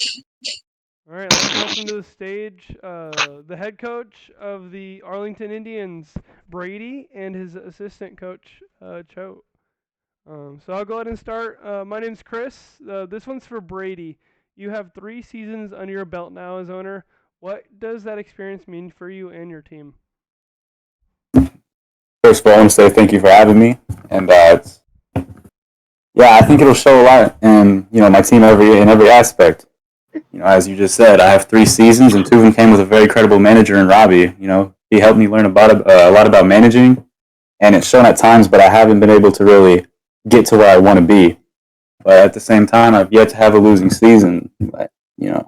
All right, let's welcome to the stage the head coach of the Arlington Indians, Brady, and his assistant coach, Cho. So I'll go ahead and start. My name's Chris. This one's for Brady. You have 3 seasons under your belt now as owner. What does that experience mean for you and your team? First of all, I want to say thank you for having me, and yeah, I think it'll show a lot in my team in every aspect. As you just said, I have 3 seasons, and 2 of them came with a very credible manager in Robbie. He helped me learn about a lot about managing, and it's shown at times, but I haven't been able to really get to where I want to be. But at the same time, I've yet to have a losing season. But, I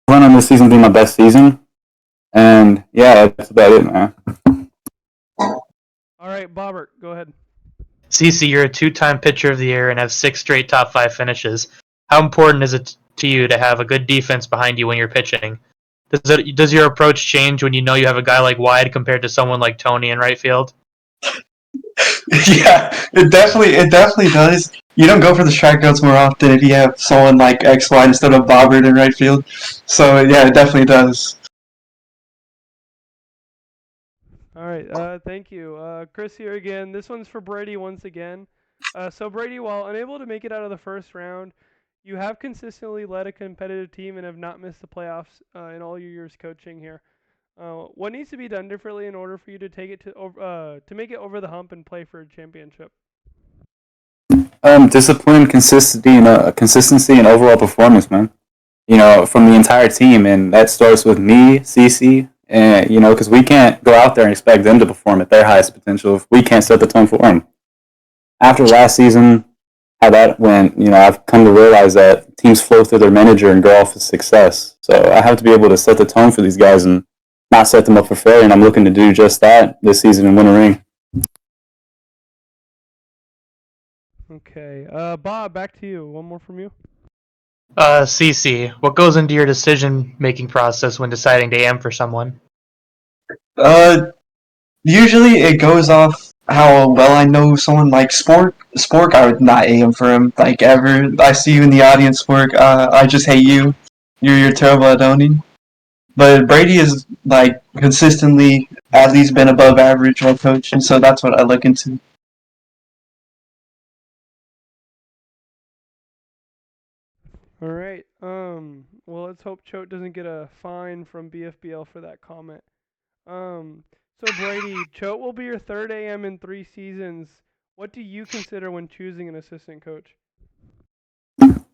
plan on this season being my best season, and yeah, that's about it, man. All right, Bobbert, go ahead. CC, you're a two-time pitcher of the year and have 6 straight top 5 finishes. How important is it to you to have a good defense behind you when you're pitching? Does your approach change when you know you have a guy like Wide compared to someone like Tony in right field? Yeah, it definitely does. You don't go for the strikeouts more often if you have someone like XY instead of Bobbert in right field. So yeah, it definitely does. All right, thank you. Chris here again. This one's for Brady once again. So Brady, while unable to make it out of the first round, you have consistently led a competitive team and have not missed the playoffs in all your years coaching here. What needs to be done differently in order for you to take it to make it over the hump and play for a championship? Discipline, consistency, and overall performance, man. From the entire team, and that starts with me, CC, and because we can't go out there and expect them to perform at their highest potential if we can't set the tone for them. After last season, how that went, I've come to realize that teams flow through their manager and go off of success. So I have to be able to set the tone for these guys and not set them up for failure, and I'm looking to do just that this season and win a ring. Okay, Bob, back to you. One more from you. CC, what goes into your decision-making process when deciding to AM for someone? Uh, Usually it goes off how well I know someone like Spork. Spork, I would not aim for him like ever. I see you in the audience, Spork. I just hate you. You're terrible at owning. But Brady is like consistently at least been above average while coaching, so that's what I look into. All right. Well, let's hope Choate doesn't get a fine from BFBL for that comment. So Brady, Choate will be your third AM in 3 seasons. What do you consider when choosing an assistant coach?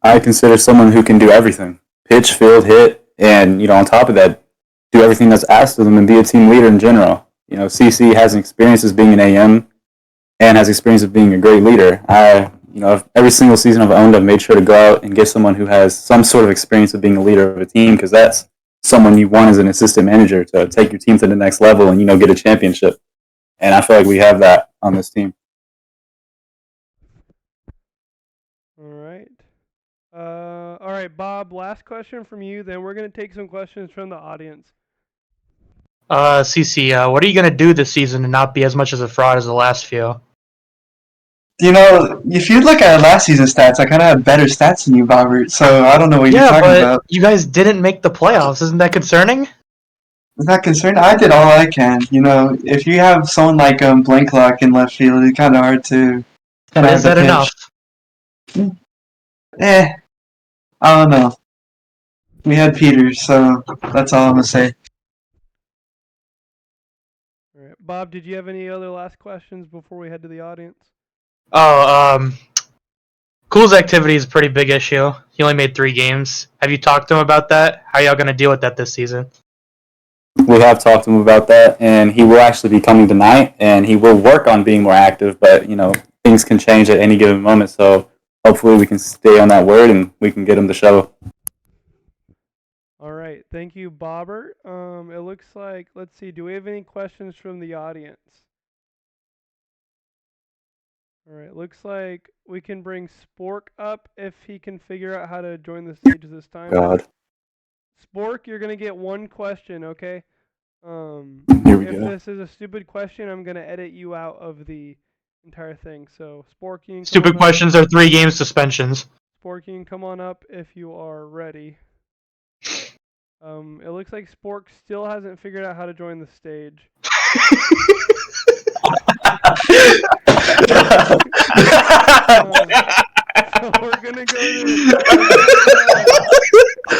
I consider someone who can do everything: pitch, field, hit, and on top of that, do everything that's asked of them and be a team leader in general. CC has an experience as being an AM and has experience of being a great leader. Every single season I've owned, I've made sure to go out and get someone who has some sort of experience of being a leader of a team, because that's someone you want as an assistant manager to take your team to the next level and get a championship. And I feel like we have that on this team. All right. All right, Bob. Last question from you. Then we're gonna take some questions from the audience. CC, what are you going to do this season to not be as much as a fraud as the last few? If you look at last season's stats, I kind of have better stats than you, Robert. So I don't know what you're Yeah, talking but about. you guys didn't make the playoffs. Isn't that concerning? I'm not concerned. I did all I can. If you have someone like Blanklock in left field, it's kind of hard to And have is to that enough? pitch. I don't know. We had Peters, so that's all I'm gonna say. All right, Bob. Did you have any other last questions before we head to the audience? Oh, Cool's activity is a pretty big issue. He only made 3 games. Have you talked to him about that? How are y'all going to deal with that this season? We have talked to him about that, and he will actually be coming tonight, and he will work on being more active, but, things can change at any given moment, so hopefully we can stay on that word and we can get him to show. All right. Thank you, Bobbert. It looks like, let's see, do we have any questions from the audience? All right. Looks like we can bring Spork up if he can figure out how to join the stage this time. God. Spork, you're gonna get one question, okay? Here we If go. this is a stupid question, I'm gonna edit you out of the entire thing. So Spork, you can come Stupid on up. questions are 3 game suspensions. Spork, you can come on up if you are ready. It looks like Spork still hasn't figured out how to join the stage. So we're gonna go to.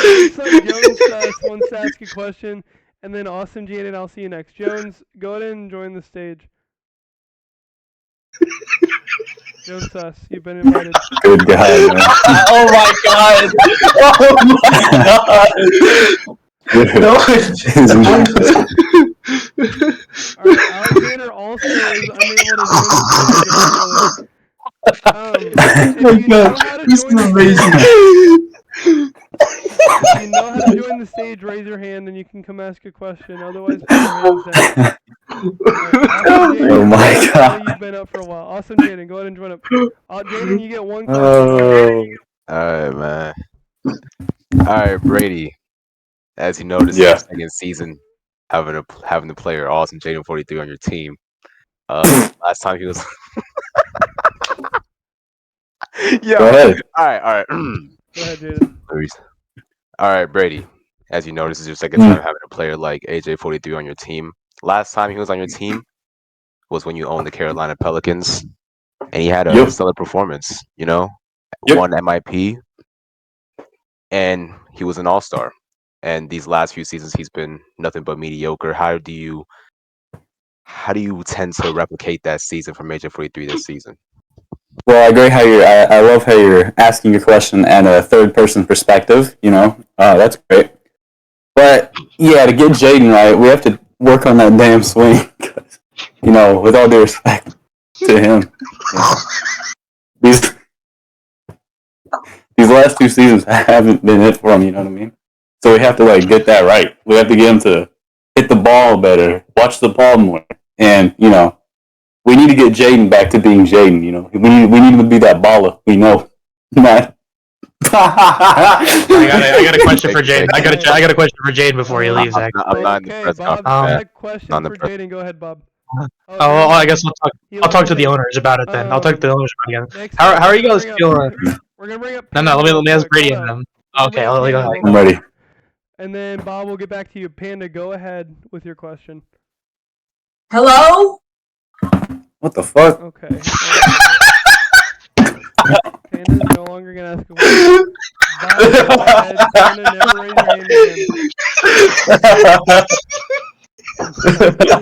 Looks like Jones wants to ask a question, and then Awesome Jaden, I'll see you next. Jones, go ahead and join the stage. Jones Suss, you've been invited. Good God, man. Oh my god! Oh my god! No, Alright, Alexander also is unable to join the stage. If you know how to this join is the amazing. If you know how to join the stage, raise your hand and you can come ask a question. Otherwise, put your hands down. Awesome, Oh my God. You've been up for a while. Awesome, Jaden. Go ahead and join up. Jaden, you get one question. Oh. Alright, man. Alright, Brady. As you know, this is Yeah. your second season having the player Awesome Jaden 43 on your team. Last time he was. Yeah. Go ahead. Alright. Go ahead, Jaden. Alright, Brady. As you know, this is your second time having a player like AJ43 on your team. Last time he was on your team was when you owned the Carolina Pelicans, and he had a stellar performance. You know, won MIP, and he was an all-star. And these last few seasons, he's been nothing but mediocre. How do you tend to replicate that season from AJ43 this season? Well, I agree how I love how you're asking your question at a third-person perspective. You know, that's great. But yeah, to get Jaden right, we have to work on that damn swing. You know, with all due respect to him, these last two seasons haven't been it for him. You know what I mean? So we have to get that right. We have to get him to hit the ball better, watch the ball more, and we need to get Jaden back to being Jaden. You know, we need him to be that baller. We know, not. I got a question for Jaden. I got a question for Jaden before he leaves. I'm not in the press Bob, conference. a question for Jaden. Go ahead, Bob. Oh, I guess I'll talk to the owners about it then. I'll talk to the owners about it again. How are you guys feeling? We're gonna bring up. No, let me ask Brady and them. Okay, I'll go ahead. I'm ready. And then Bob will get back to you. Panda, go ahead with your question. Hello? What the fuck? Okay. Panda's no longer gonna ask a question. Bob, go ahead. Panda, never raise your hand again.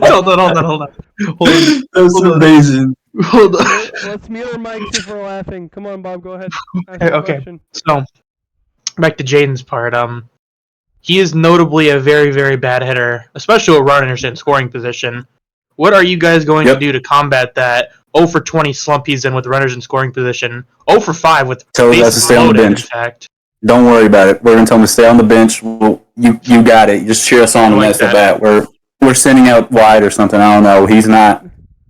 Hold on. That's amazing. Hold on. Let's mute our mics if we're laughing. Come on, Bob, go ahead. Ask Okay, your okay. question. So, back to Jaden's part. He is notably a very, very bad hitter, especially with runners in scoring position. What are you guys going to do to combat that 0 for 20 slump he's in with runners in scoring position? 0 for 5 with Tell us to bases stay on the loaded, bench. in fact. Don't worry about it. We're gonna tell him to stay on the bench. You got it. Just cheer us on I like at the bat. We're sending out wide or something. I don't know. He's not,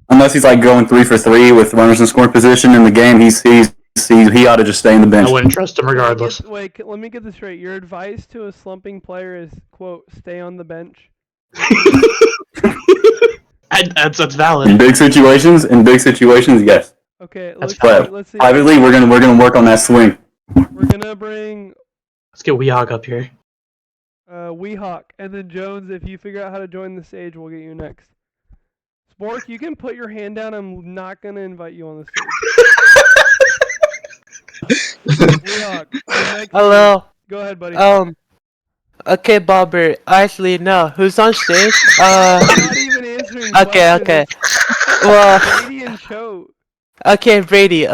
unless he's going 3 for 3 with runners in scoring position in the game. He ought to just stay in the bench. I wouldn't trust him regardless. Wait, let me get this straight. Your advice to a slumping player is, quote, stay on the bench. That's valid. In big situations, yes. Okay, That's let's see. Privately, we're gonna work on that swing. We're gonna bring Let's get Weehawk up here. Weehawk, and then Jones. If you figure out how to join the stage, we'll get you next. Spork, you can put your hand down. I'm not gonna invite you on the stage. Weehawk, next. Hello. Go ahead, buddy. Okay, Bobber. Actually, no. Who's on stage? Not even answering Okay. questions. Well, Brady and Cho. okay, Brady.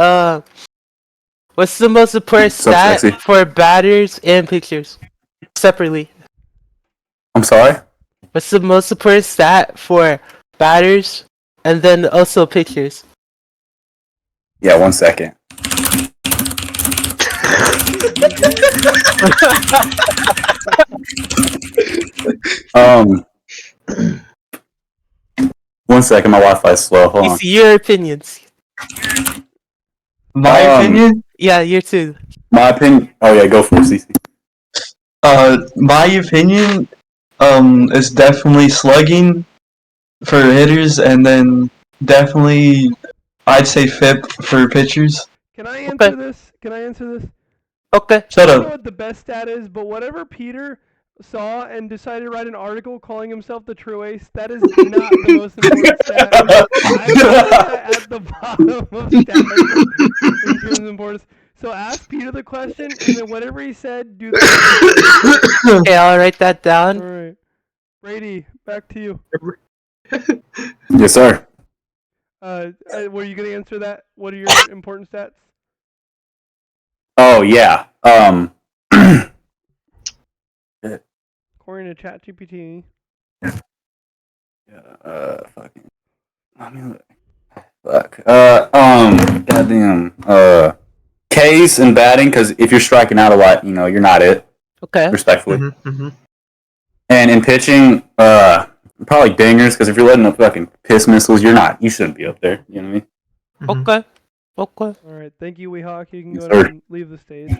What's the most important What's up, stat sexy? for batters and pitchers separately? I'm sorry. What's the most important stat for batters and then also pitchers? Yeah, 1 second. One second, my Wi-Fi's slow. Hold on. It's your opinions. My opinion? Yeah, you too. My opinion. Oh yeah, go for it, CC. My opinion, is definitely slugging for hitters, and then definitely, I'd say FIP for pitchers. Can I answer this? Okay. Shut I don't know up. what the best stat is, but whatever Peter saw and decided to write an article calling himself the true ace, that is not the most important stat. I put that at the bottom of stats in terms of importance. So ask Peter the question, and then whatever he said, do the opposite. Okay, I'll write that All down. right, Brady, back to you. Yes, sir. Were you gonna answer that? What are your important stats? Oh yeah. According to ChatGPT. Fucking. I mean, fuck. Goddamn. K's and batting, because if you're striking out a lot, you're not it. Okay. Respectfully. Mm-hmm. And in pitching, probably dingers, because if you're letting up fucking piss missiles, you shouldn't be up there. You know what I mean? Okay. Okay. All right, thank you, Weehawk. You can Yes, go ahead sir. and leave the stage.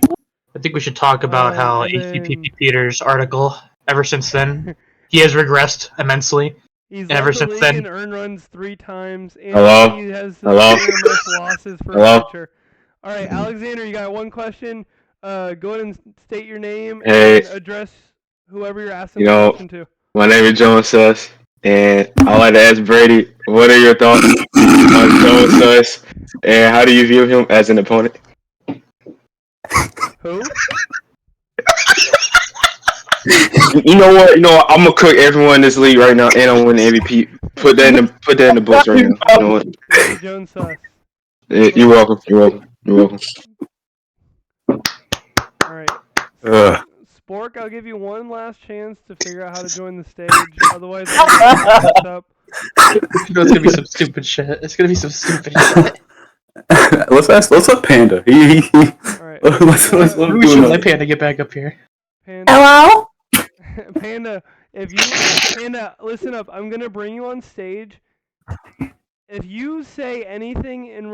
I think we should talk about how And ACPP then Peter's article, ever since then, he has regressed immensely. he's And ever led the since league then- in earned runs 3 times, and Hello? he has the Hello? second most losses for Hello? a pitcher. All right, Alexander, you got one question. Go ahead and state your name Hey. and address whoever you're asking You the know- question to. My name is John Suss, and I like to ask Brady, what are your thoughts on John Suss, and how do you view him as an opponent? Who? You know what? I'm gonna cook everyone in this league right now, and I'm winning MVP. Put that in the books right now. You know what? Brady Jones Suss. You're welcome. You're welcome. You're welcome. All right. Ugh. Spork, I'll give you one last chance to figure out how to join the stage. Otherwise, I'm gonna mess up. You know it's gonna be some stupid shit. It's gonna be some stupid shit. Let's let Panda. All right. Let's We do should another. let Panda get back up here. Panda. Hello? Panda, Panda, listen up. I'm gonna bring you on stage. If you say anything in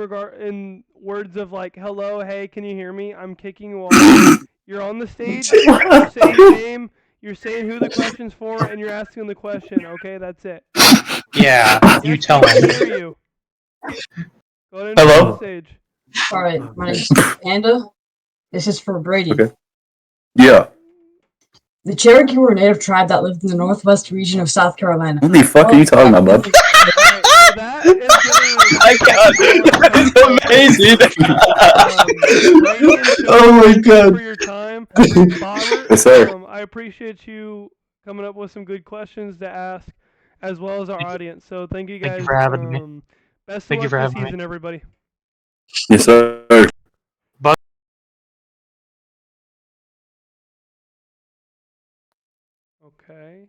words of like "hello," "hey," "can you hear me?" I'm kicking you off. You're on the stage. You're saying your name. You're saying who the question's for, and you're asking the question. Okay, that's it. Yeah, you Yes, tell we can him. hear you. Go ahead and Hello? join the stage. Alright, my name's Panda. This is for Brady. Okay. Yeah. The Cherokee were a native tribe that lived in the northwest region of South Carolina. What the fuck are you talking about, bud? Alright, so that is Brady and Sean, Oh my thank you God. for your time. Robert, Yes, sir. I appreciate you coming up with some good questions to ask, as well as our audience. So thank you guys. Thank you for having me. Best Thank of you luck for this having me. season, everybody. Yes, sir. Okay.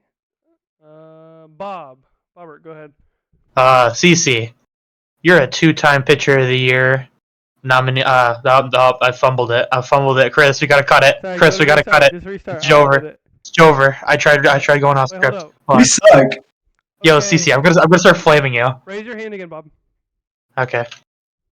Bobbert, go ahead. CC, you're a 2-time pitcher of the year nominee. I fumbled it. Chris, we gotta cut it. Sorry, Chris, go we to gotta restart, cut it. Just restart. It's I over. did it. It's over. I tried going off Wait, hold script. up. Hold We on. suck. Yo, Okay, CC, I'm gonna start flaming you. raise your hand again, Bob. Okay.